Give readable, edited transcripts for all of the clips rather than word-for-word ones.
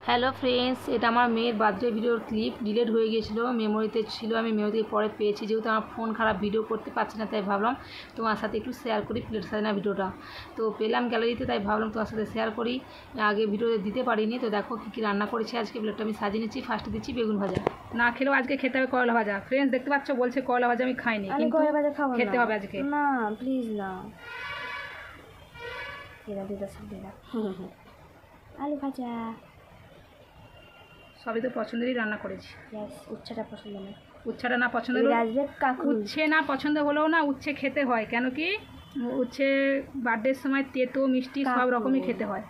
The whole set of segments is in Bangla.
হ্যালো ফ্রেন্ডস, এটা আমার মেয়ের বার্থডে ভিডিওর ক্লিপ ডিলিট হয়ে গিয়েছিলো, মেমোরিতে ছিল। আমি মেমোরি থেকে পরে পেয়েছি, যেহেতু আমার ফোন খারাপ, ভিডিও করতে পারছি না, তাই ভাবলাম তোমার সাথে একটু শেয়ার করি প্লেট সাজানো ভিডিওটা। তো পেলাম গ্যালারিতে, তাই ভাবলাম তোমার সাথে শেয়ার করি। আগে ভিডিও দিতে পারিনি। তো দেখো কী কী রান্না করেছি আজকে। প্লেটটা আমি সাজিয়ে নিচ্ছি। ফার্স্টে দিচ্ছি বেগুন ভাজা। না খেলেও আজকে খেতে হবে করলা ভাজা। ফ্রেন্ডস দেখতে পাচ্ছ, বলছে করলা ভাজা আমি খাইনি, কিন্তু খেতে হবে আজকে। না প্লিজ না, আলু ভাজা সবই তো পছন্দেরই রান্না করেছি। উচ্ছেটা পছন্দ না, উচ্ছেটা না পছন্দ, উচ্ছে না পছন্দ হলেও না, উচ্ছে খেতে হয়। কেন কি, উচ্ছে বার্থডের সময় তেতো মিষ্টি সব রকমই খেতে হয়,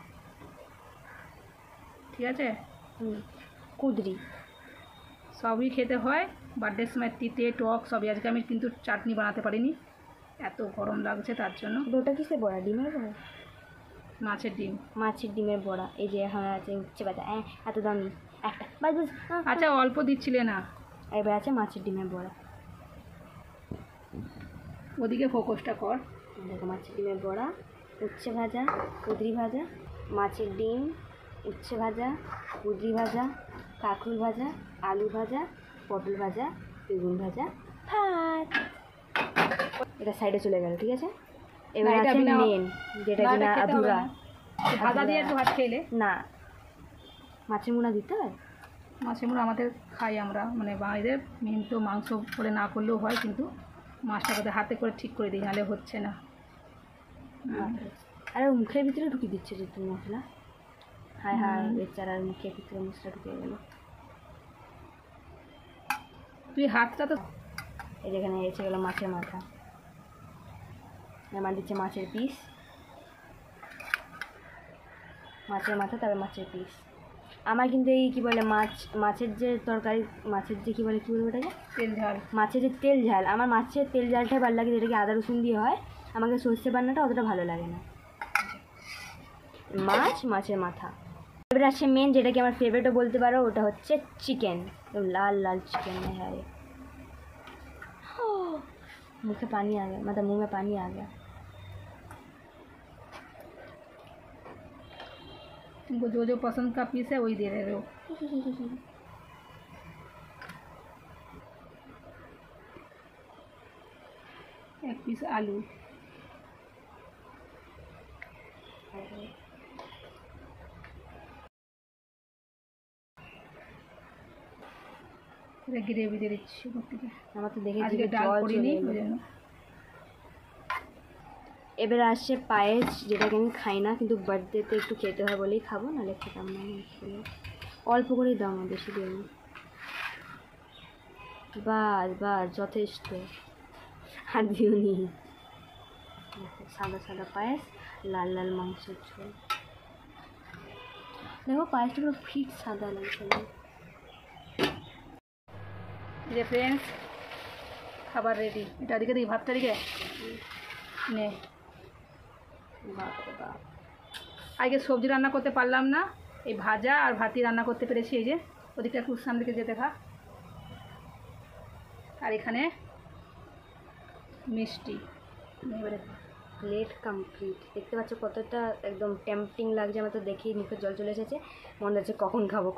ঠিক আছে? কুদরি সবই খেতে হয় বার্থডের সময়, তিতে টক সবই। আজকে আমি কিন্তু চাটনি বানাতে পারিনি, এত গরম লাগছে তার জন্য। ওটা কিসের বড়া? ডিমের বড়া? মাছের ডিম। মাছের ডিমের বড়া। এই যে এখন আছে উচ্ছে ভাজা, এত দামি একটা। আচ্ছা অল্প দিচ্ছিলে না। এবার আছে মাছের ডিমের বড়া। ওদিকে ফোকাসটা কর। দেখো, মাছের ডিমের বড়া, উচ্ছে ভাজা, কুদরি ভাজা, মাছের ডিম, উচ্ছে ভাজা, কুদরি ভাজা, কাঁকরুল ভাজা, আলু ভাজা, পটল ভাজা, বেগুন ভাজা, ভাত। এটা সাইডে চলে গেল, ঠিক আছে? এবার আছে মেন, যেটা কিনা আধুরা। ভাজা দিয়ে একটু ভাত খেলে না, মাছের মুড়া দিতে হয়। মাছের মুড়ো আমাদের খাই আমরা, মানে বাঙালিদের মেন তো। মাংস করে না করলেও হয়, কিন্তু মাছটা করে হাতে করে ঠিক করে দিই, নাহলে হচ্ছে না। আরে মুখের ভিতরে ঢুকিয়ে দিচ্ছে যে তুমি মশলা। হায় হায়, বেচারার মুখের ভিতরে মশলা ঢুকে গেল। তুই হাতটা তো। এই যেখানে এসে গেল মাছের মাথা, আমার দিচ্ছে মাছের পিস, মাছের মাথা, তারপর মাছের পিস। আমার কিন্তু এই কী বলে মাছের যে তরকারি, মাছের যে কী বলে ওটাকে তেল ঝাল, মাছের যে তেল ঝাল, আমার মাছের তেল ঝালটাই ভালো লাগে, যেটাকে আদা রসুন দিয়ে হয়। আমাকে সর্ষে বান্নাটা অতটা ভালো লাগে না। মাছের মাথা। এবার আসছে মেন, যেটাকে আমার ফেভারিটও বলতে পারো, ওটা হচ্ছে চিকেন। লাল লাল চিকেন। হ্যাঁ, मुँह पानी आ गया, मतलब मुंह में पानी आ गया। तुमको जो जो पसंद का पीस है वही दे रहे हो। एक पीस आलू, গ্রেভি দিয়ে দিচ্ছি। আমার তো দেখে আজকে ডাল করিনি ওই জন্য। এবার আসছে পায়েস, যেটাকে আমি খাই না, কিন্তু বার্থডেতে একটু খেতে হয় বলেই খাবো, নাহলে খেতাম না। অল্প করেই দাও না, বেশি দিও না। বাস যথেষ্ট, আর দিওনি। সাদা সাদা পায়েস, লাল লাল মাংসের ঝোল। দেখো পায়েসটা পুরো ফিট সাদা লাগছে। যে ফ্রেন্ডস, খাবার রেডি। এটা দিকে দিই, ভাতটা দিকে নে। আজকে সবজি রান্না করতে পারলাম না, এই ভাজা আর ভাতি রান্না করতে পেরেছি। এই যে ওদিকে একটু সামনে দিকে যেতে খা। আর এখানে মিষ্টি। এবারে প্লেট কমপ্লিট। দেখতে পাচ্ছ কতটা একদম টেম্পটিং লাগছে। আমার তো দেখেই মুখে জল চলে এসেছে, মনে হচ্ছে কখন খাবো।